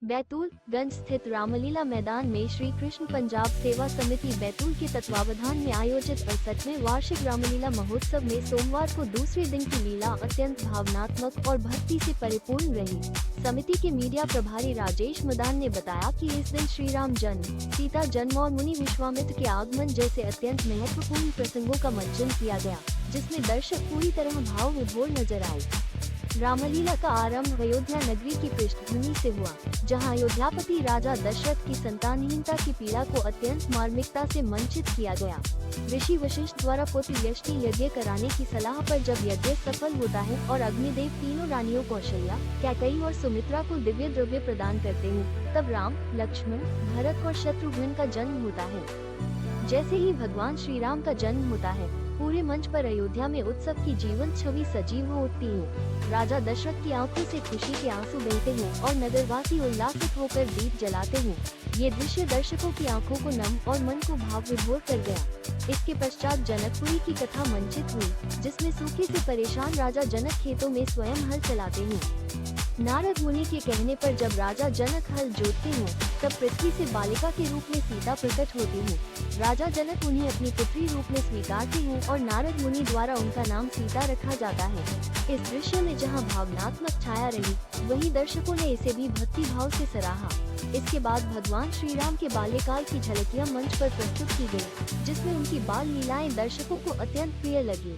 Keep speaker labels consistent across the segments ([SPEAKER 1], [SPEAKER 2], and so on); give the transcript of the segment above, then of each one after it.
[SPEAKER 1] बैतूल गंज स्थित रामलीला मैदान में श्री कृष्ण पंजाब सेवा समिति बैतूल के तत्वावधान में आयोजित 68वें वार्षिक रामलीला महोत्सव में सोमवार को दूसरे दिन की लीला अत्यंत भावनात्मक और भक्ति से परिपूर्ण रही। समिति के मीडिया प्रभारी राजेश मदान ने बताया कि इस दिन श्री राम जन्म, सीता जन्म और मुनि विश्वामित्र के आगमन जैसे अत्यंत महत्वपूर्ण प्रसंगों का मंचन किया गया, जिसमें दर्शक पूरी तरह भाव विभोर नजर आए। रामलीला का आरंभ अयोध्या नगरी की पृष्ठभूमि से हुआ, जहां अयोध्यापति राजा दशरथ की संतानहीनता की पीड़ा को अत्यंत मार्मिकता से मंचित किया गया। ऋषि वशिष्ठ द्वारा पुत्र यष्टि यज्ञ कराने की सलाह पर जब यज्ञ सफल होता है और अग्निदेव तीनों रानियों कौशल्या, कैकेयी और सुमित्रा को दिव्य द्रव्य प्रदान करते हैं, तब राम, लक्ष्मण, भरत और शत्रुघ्न का जन्म होता है। जैसे ही भगवान श्री राम का जन्म होता है, पूरे मंच पर अयोध्या में उत्सव की जीवंत छवि सजीव हो उठती है। राजा दशरथ की आंखों से खुशी के आंसू बहते हैं और नगरवासी उल्लासित होकर दीप जलाते हैं। ये दृश्य दर्शकों की आंखों को नम और मन को भाव विभोर कर गया। इसके पश्चात जनकपुरी की कथा मंचित हुई, जिसमें सूखे से परेशान राजा जनक खेतों में स्वयं हल चलाते हैं। नारद मुनि के कहने पर जब राजा जनक हल जोतते हैं, तब पृथ्वी से बालिका के रूप में सीता प्रकट होती है। राजा जनक उन्हें अपनी पुत्री रूप में स्वीकारते हैं और नारद मुनि द्वारा उनका नाम सीता रखा जाता है। इस दृश्य में जहां भावनात्मक छाया रही, वहीं दर्शकों ने इसे भी भक्ति भाव से सराहा। इसके बाद भगवान श्री राम के बाल्यकाल की झलकियां मंच पर प्रस्तुत की गयी, जिसमें उनकी बाल लीलाएं दर्शकों को अत्यंत प्रिय लगी।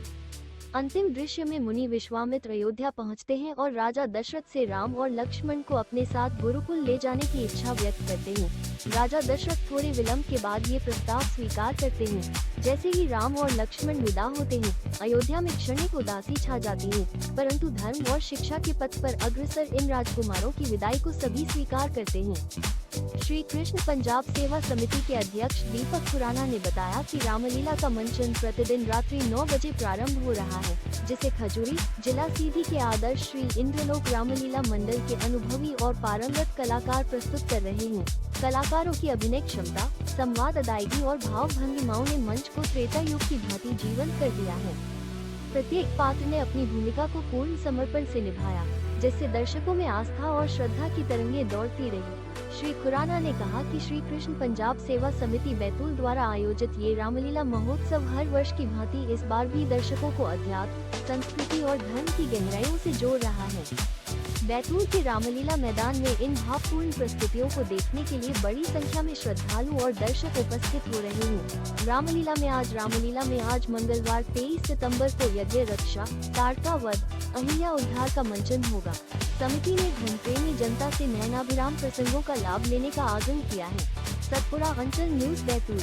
[SPEAKER 1] अंतिम दृश्य में मुनि विश्वामित्र अयोध्या पहुंचते हैं और राजा दशरथ से राम और लक्ष्मण को अपने साथ गुरुकुल ले जाने की इच्छा व्यक्त करते हैं। राजा दशरथ थोड़े विलंब के बाद ये प्रस्ताव स्वीकार करते हैं। जैसे ही राम और लक्ष्मण विदा होते हैं, अयोध्या में क्षणिक उदासी छा जाती है, परंतु धर्म और शिक्षा के पथ पर अग्रसर इन राजकुमारों की विदाई को सभी स्वीकार करते हैं। श्री कृष्ण पंजाब सेवा समिति के अध्यक्ष दीपक खुराना ने बताया कि रामलीला का मंचन प्रतिदिन रात्रि 9 बजे प्रारंभ हो रहा है, जिसे खजूरी जिला सीधी के आदर्श श्री इंद्रलोक रामलीला मंडल के अनुभवी और पारंगत कलाकार प्रस्तुत कर रहे हैं। कलाकारों की अभिनय क्षमता, संवाद अदायगी और भाव भंगिमाओं ने मंच को त्रेता युग की भांति जीवंत कर दिया है। प्रत्येक पात्र ने अपनी भूमिका को पूर्ण समर्पण से निभाया, जिससे दर्शकों में आस्था और श्रद्धा की तरंगें दौड़ती रही। श्री खुराना ने कहा कि श्री कृष्ण पंजाब सेवा समिति बैतूल द्वारा आयोजित ये रामलीला महोत्सव हर वर्ष की भांति इस बार भी दर्शकों को अध्यात्म, संस्कृति और धर्म की गहराइयों से जोड़ रहा है। बैतूल के रामलीला मैदान में इन भावपूर्ण प्रस्तुतियों को देखने के लिए बड़ी संख्या में श्रद्धालु और दर्शक उपस्थित हो रहे हैं। रामलीला में आज मंगलवार 23 सितंबर को यज्ञ रक्षा, ताड़का वध, अहिल्या उद्धार का मंचन होगा। समिति ने धर्मप्रेमी जनता से नयनाभिराम प्रसंगों का लाभ लेने का आग्रह किया है। सतपुरा अंचल न्यूज बैतूल।